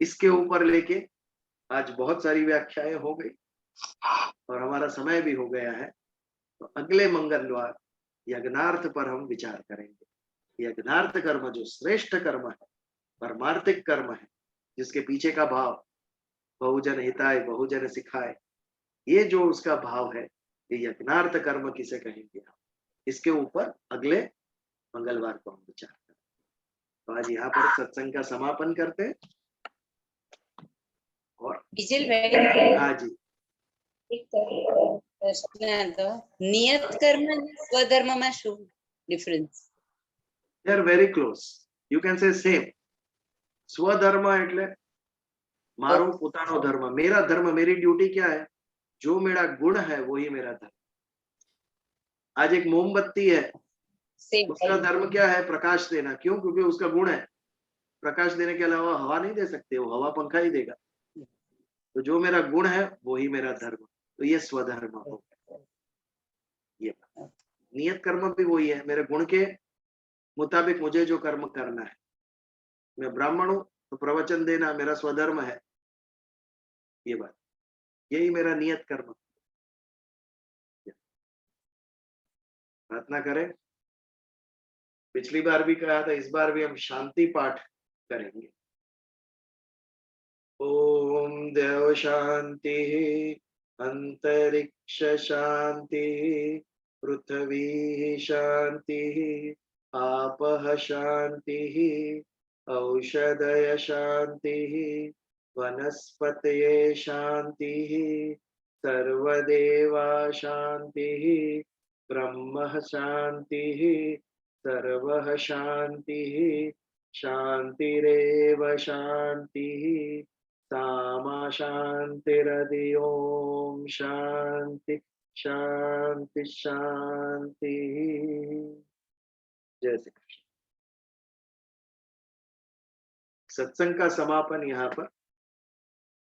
इसके ऊपर लेके आज बहुत सारी व्याख्याएं हो गई और हमारा समय भी हो गया है। तो अगले मंगलवार यज्ञार्थ पर हम विचार करेंगे। यज्ञार्थ कर्म जो श्रेष्ठ कर्म है, परमार्थिक कर्म है, जिसके पीछे का भाव बहुजन हिताय बहुजन सिखाए, ये जो उसका भाव है, ये यज्ञार्थ कर्म किसे कहेंगे हम, इसके ऊपर अगले मंगलवार को हम विचार करें। तो आज यहाँ पर सत्संग का समापन करते हैं। और हाँ जी, એક પ્રશ્ન હતો, નિયત કર્મ અને સ્વધર્મમાં શું difference? they are very close, you can say same. स्वधर्म એટલે મારો પોતાનો ધર્મ, मेरा धर्म, मेरी ड्यूटी क्या है, जो मेरा गुण है वही मेरा धर्म। आज एक मोमबत्ती है, सेम उसका धर्म क्या है? प्रकाश देना। क्यों? क्योंकि उसका गुण है। प्रकाश देने के अलावा हवा नहीं दे सकते, वो हवा पंखा ही देगा। तो जो मेरा गुण है वो ही मेरा धर्म। तो ये स्वधर्म हो। ये नियत कर्म भी वही है, मेरे गुण के मुताबिक मुझे जो कर्म करना है। मैं ब्राह्मण हूं तो प्रवचन देना मेरा स्वधर्म है। ये बात, यही मेरा नियत कर्म। प्रार्थना करें। पिछली बार भी कहा था, इस बार भी हम शांति पाठ करेंगे। ओम देव शांति, अंतरिक्ष शांति, पृथ्वी शांति, आपः शांति, औषधय शांति, वनस्पतये शांति, सर्वदेवा शांति, ब्रह्म शांति, सर्वः शांति, शांतिरेव शांति, सामा शांतिरधि। ओम शांति शांति शांति। जय श्री कृष्ण। सत्संग का समापन यहाँ पर।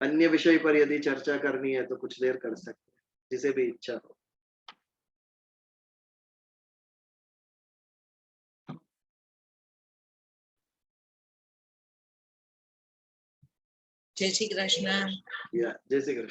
अन्य विषय पर यदि चर्चा करनी है तो कुछ देर कर सकते हैं, जिसे भी इच्छा हो। जय श्री कृष्ण। या जय श्री कृष्ण।